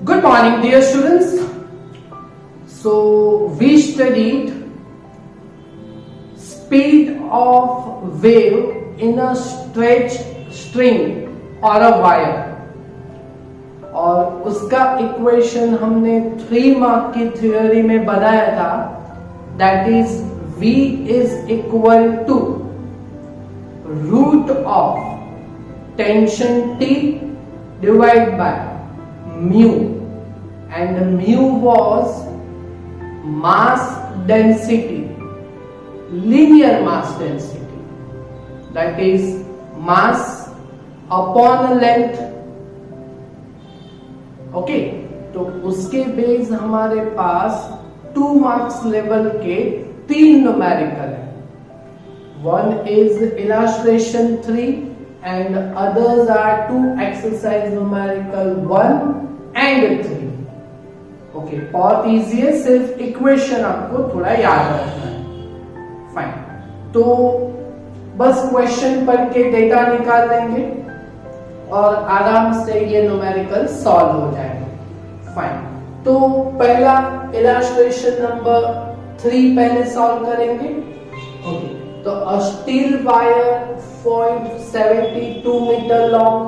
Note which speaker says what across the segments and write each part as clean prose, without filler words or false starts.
Speaker 1: Good morning, dear students. So we studied speed of wave in a stretched string or a wire, और उसका equation हमने 3 mark की theory में बनाया था. That is V is equal to root of tension T divided by mu, and mu was mass density, linear mass density, that is mass upon length. Okay, तो उसके base हमारे पास 2 marks level के 3 numerical है. One is illustration 3 and others are 2 exercise numerical 1 and 3. Okay, बहुत easy है, सिर्फ equation आपको थोड़ा याद रखना है. फाइन, तो बस क्वेश्चन पढ़ के डेटा निकाल लेंगे और आराम से ये न्यूमेरिकल सॉल्व हो जाएंगे. फाइन, तो पहला इलस्ट्रेशन नंबर 3 पहले सॉल्व करेंगे. ओके, तो a steel wire 0.72 metre long,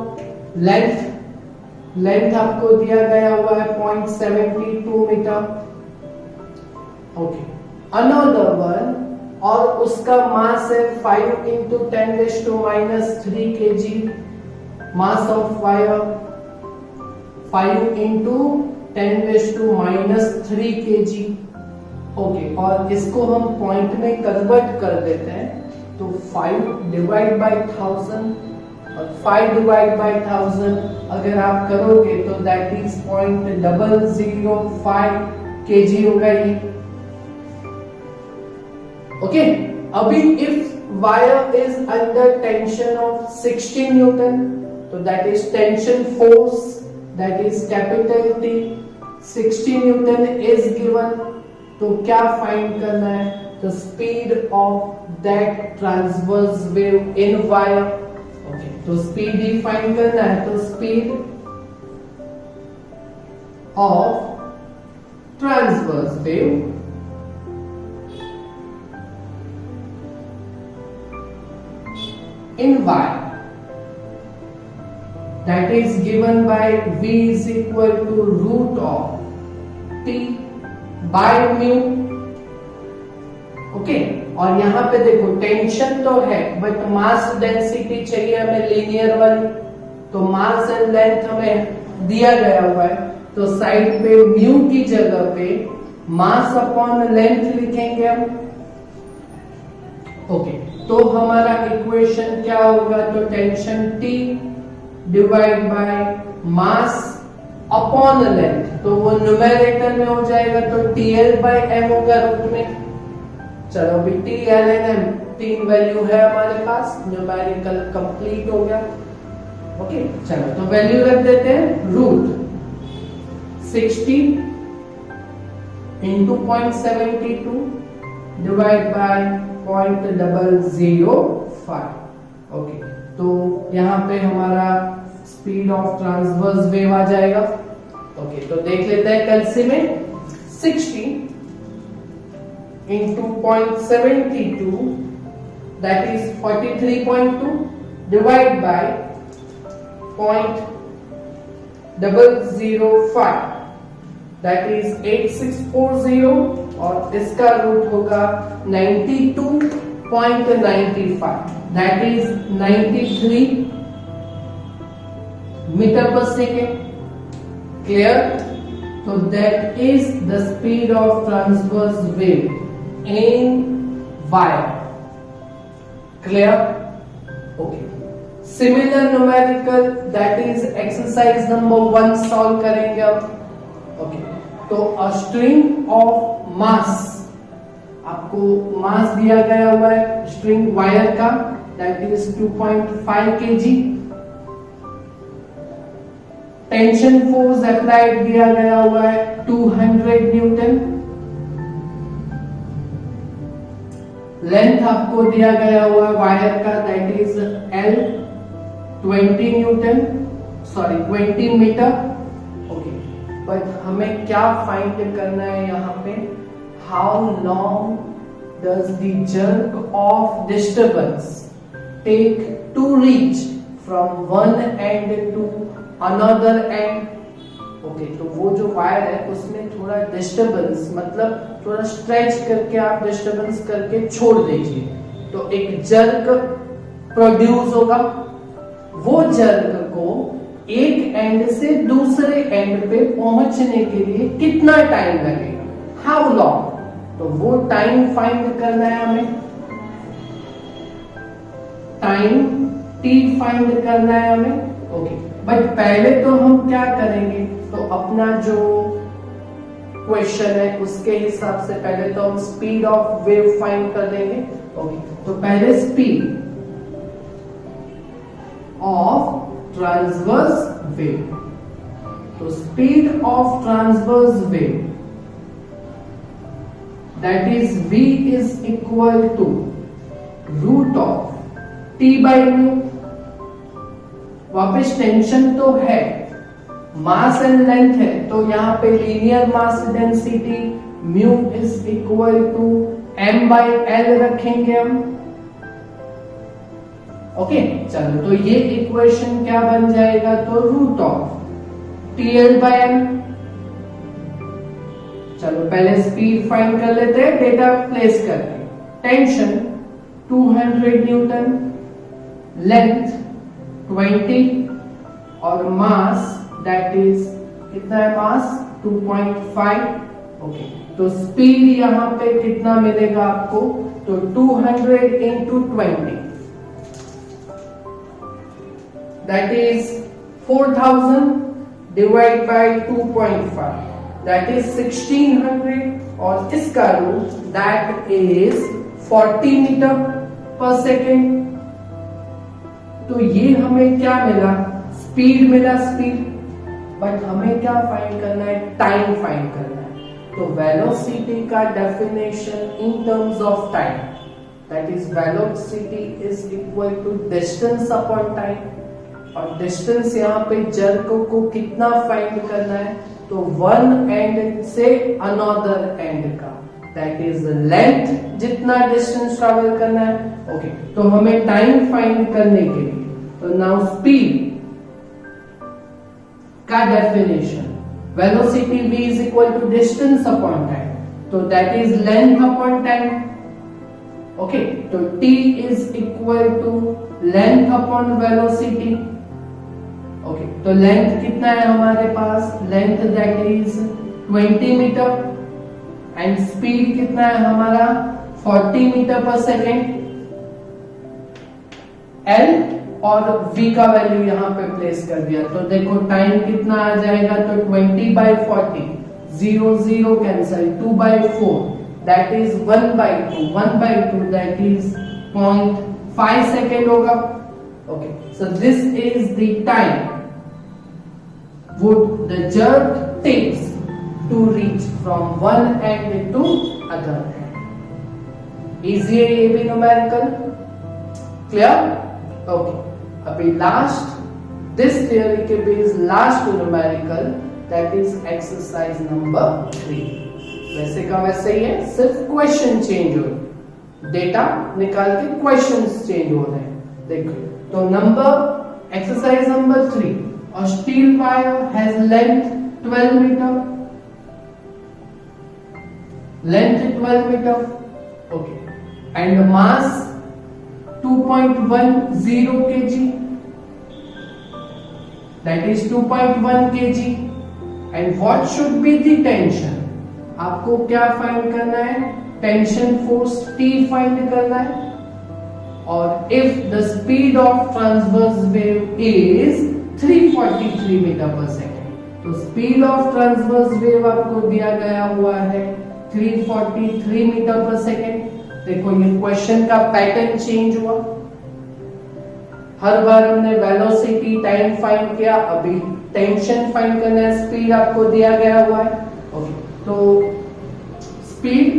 Speaker 1: length आपको दिया गया हुआ है 0.72 मीटर. ओके, अनदर वन, और उसका मास है 5 into 10⁻³ kg. Mass of wire 5 into 10⁻³ kg. Okay, और इसको हम पॉइंट में कन्वर्ट कर देते हैं, तो 5 डिवाइड बाय 1000 और 5 डिवाइड बाय 1000 अगर आप करोगे तो दैट इज 0.005 kg होगा ये. ओके, अभी if wire is under tension of 60 newton, तो that is tension force, that is capital T. 60 newton is given, तो क्या फाइंड करना है? The speed of that transverse wave in wire. Okay, तो speed ही फाइंड करना है, तो speed of transverse wave in wire, that is given by V is equal to root of T by mu. Okay, और यहाँ पे देखो tension तो है बट मास डेंसिटी चाहिए हमें लीनियर वाली, तो मास एंड लेंथ हमें दिया गया हुआ है, तो साइड पे म्यू की जगह पे मास अपॉन लेंथ लिखेंगे हम. ओके, तो हमारा इक्वेशन क्या होगा? तो tension T divide by mass upon length, तो वो न्यूमेरेटर में हो जाएगा, तो TL बाय m होगा रूट में. चलो अभी TL एंड m 3 वैल्यू है हमारे पास, न्यूमेरिकल कंप्लीट हो गया. ओके, चलो तो वैल्यू रख देते हैं. Root 60 into 0.72 divide by 0.005. Okay, तो यहाँ पे हमारा स्पीड ऑफ ट्रांसवर्स वेव आ जाएगा. ओके, तो देख लेते हैं कैलसी में. 60 into 0.72 that is 43.2 divide by 0.005 that is 8640, और इसका रूट होगा 92.95, दैट इज 93 मीटर पर सेकेंड. क्लियर? तो that is the speed of transverse wave in wire. Clear? Okay, similar numerical that is exercise number 1 solve करेंगे अब. Okay, तो a string of mass, आपको मास दिया गया हुआ है स्ट्रिंग वायर का, that is 2.5 kg. Tension force applied दिया गया हुआ है 200 न्यूटन. लेंथ आपको दिया गया हुआ है वायर का, that is L 20 metre. Okay, but हमें क्या फाइंड करना है यहाँ पे, how long does the jerk of disturbance take to reach from one end to another end. Okay, तो वो जो वायर है उसमें थोड़ा डिस्टर्बेंस, मतलब थोड़ा स्ट्रेच करके आप डिस्टर्बेंस करके छोड़ दीजिए, तो एक जर्क प्रोड्यूस होगा। वो जर्क को एक एंड से दूसरे एंड पे पहुंचने के लिए कितना टाइम लगेगा, हाउ लॉन्ग, तो वो टाइम फाइंड करना है हमें, टाइम टी फाइंड करना है हमें। ओके, बट पहले तो हम क्या करेंगे, तो अपना जो क्वेश्चन है उसके हिसाब से पहले तो हम स्पीड ऑफ वेव फाइंड कर लेंगे। ओके, तो पहले स्पीड ऑफ ट्रांसवर्स वेव, तो speed of transverse wave that is v is equal to root of t by mu. वापिस टेंशन तो है, मास एंड लेंथ है, तो यहाँ पे linear mass density mu is equal to m by L रखेंगे हम। ओके, चलो तो ये इक्वेशन क्या बन जाएगा, तो root of TL by m। चलो पहले स्पीड फाइंड कर लेते हैं डेटा प्लेस करके। टेंशन 200 न्यूटन, लेंथ 20 और मास दैट इज कितना है, मास 2.5। ओके, तो स्पीड यहां पे कितना मिलेगा आपको, तो 200 into 20 that is 4000 divide by 2.5 that is 1600 और इसका रूट दैट इज 40 मीटर पर सेकेंड। तो ये हमें क्या मिला, स्पीड मिला, स्पीड, बट हमें क्या फाइंड करना है, टाइम फाइंड करना है। तो वेलोसिटी का definition in terms of time that is velocity is equal to distance upon time, और डिस्टेंस यहाँ पे जर्क को कितना फाइंड करना है, तो वन एंड से अनदर एंड का दैट इज लेंथ, जितना डिस्टेंस ट्रैवल करना है। ओके, तो हमें टाइम फाइंड करने के लिए, तो नाउ स्पीड का definition velocity v is equal to distance upon time, तो that is length upon time. Okay, तो t is equal to length upon velocity. Okay, तो लेंथ कितना है हमारे पास, length that is 20 metre and speed कितना है हमारा 40 मीटर पर सेकेंड। L और v का वैल्यू यहां पे प्लेस कर दिया, तो देखो टाइम कितना आ जाएगा, तो 20 by 40, 0 0 cancel, 2 by 4 that is 1 by 2, 1 by 2 that is 0.5 second होगा। Okay, so this is the time would the jerk takes to reach from one end to other end. Easy है ये भी न्यूमेरिकल, क्लियर। ओके, अभी last this theory के base last numerical that is exercise number 3। वैसे का वैसे ही है, सिर्फ क्वेश्चन चेंज हो रहे, डेटा निकाल के क्वेश्चंस चेंज हो रहे हैं। देखो, तो number exercise number 3, a steel wire has length 12 meter, length 12 meter, okay, and mass 2.10 kg, that is 2.1 kg, and what should be the tension, आपको क्या फाइंड करना है, टेंशन फोर्स T फाइंड करना है, और if the speed of transverse wave is 343 metre पर second, तो speed of transverse wave आपको दिया गया हुआ है 343 मीटर पर सेकेंड। देखो ये क्वेश्चन का पैटर्न चेंज हुआ, हर बार हमने वेलोसिटी टाइम फाइंड किया, अभी टेंशन फाइंड करना है, स्पीड आपको दिया गया हुआ है। ओके, तो स्पीड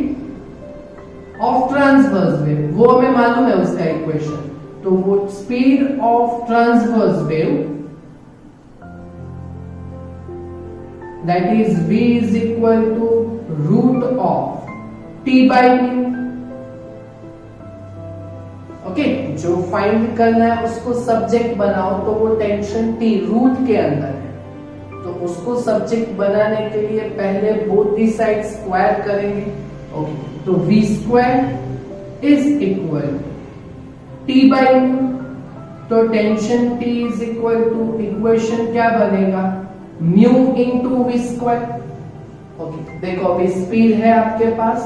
Speaker 1: ऑफ ट्रांसवर्स वेव वो हमें मालूम है उसका इक्वेशन, तो वो speed of transverse wave that is V is equal to root of T by mu. Okay, जो फाइंड करना है उसको सब्जेक्ट बनाओ, तो वो टेंशन T रूट के अंदर है, तो उसको सब्जेक्ट बनाने के लिए पहले बोथ दी साइड स्क्वायर करेंगे. ओके, तो V square is equal T by mu, तो tension T is equal to equation क्या बनेगा, mu into V square. Okay, देखो अभी स्पीड है आपके पास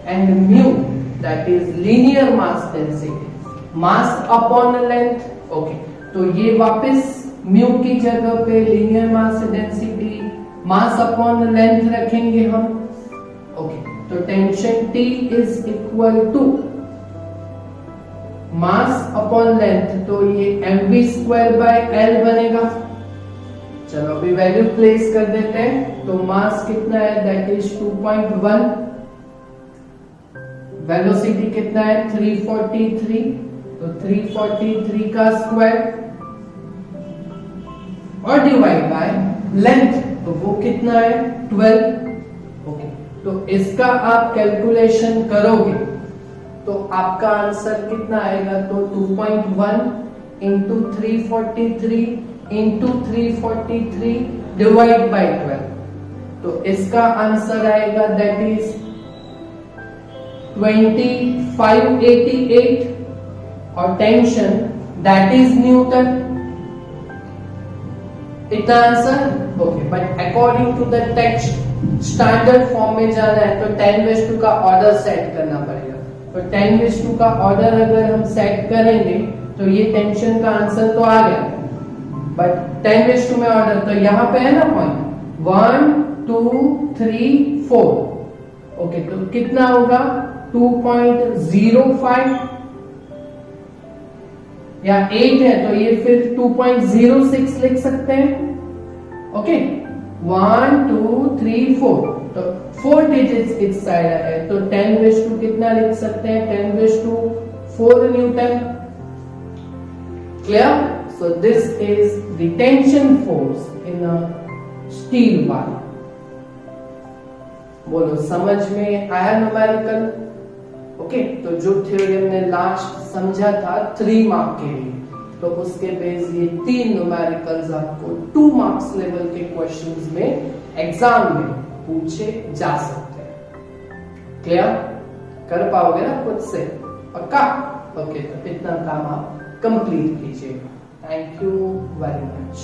Speaker 1: and mu that is linear mass density, mass upon length. Okay, तो ये वापस म्यू की जगह पे linear mass density mass upon length रखेंगे हम. ओके, तो tension T is equal to mass upon length, तो ये mv स्क्वायर बाय L बनेगा. चलो अभी वैल्यू प्लेस कर देते हैं. तो मास कितना है, दैट इज 2.1, वेलोसिटी कितना है 343, तो 343 का स्क्वायर और डिवाइड बाय लेंथ, तो वो कितना है 12. ओके, तो इसका आप कैलकुलेशन करोगे तो आपका आंसर कितना आएगा, तो 2.1 इंटू 343 इंटू 343 डिवाइड बाय 12, तो इसका आंसर आएगा दैट इज 2588 और टेंशन दैट इज न्यूटन. इतना answer. Okay, but according to the text standard form में जाना है तो 10⁻² का ऑर्डर सेट करना पड़ेगा. तो 10⁻² का ऑर्डर अगर हम सेट करेंगे तो ये टेंशन का आंसर तो आ गया, बट 10⁻² में ऑर्डर, तो यहाँ पे है ना पॉइंट 1 2 3 4. ओके, तो कितना होगा 2.05 या 8 है तो ये फिर 2.06 लिख सकते हैं. ओके, 1 2 3 4, तो 4 डिजिट्स इस साइड है, तो 10⁻² कितना लिख सकते हैं, 10⁻4 Newton. Clear? So this is the tension force in a steel bar. बोलो समझ में आया न्यूमेरिकल? ओके, तो जो थ्योरी हमने लास्ट समझा था 3 मार्क के लिए, तो उसके बेस ये 3 न्यूमेरिकल्स आपको 2 मार्क्स लेवल के क्वेश्चंस में एग्जाम में पूछे जा सकते हैं. क्लियर? कर पाओगे ना खुद से? पक्का? ओके, तो इतना काम आप कंप्लीट कीजिएगा. Thank you very much.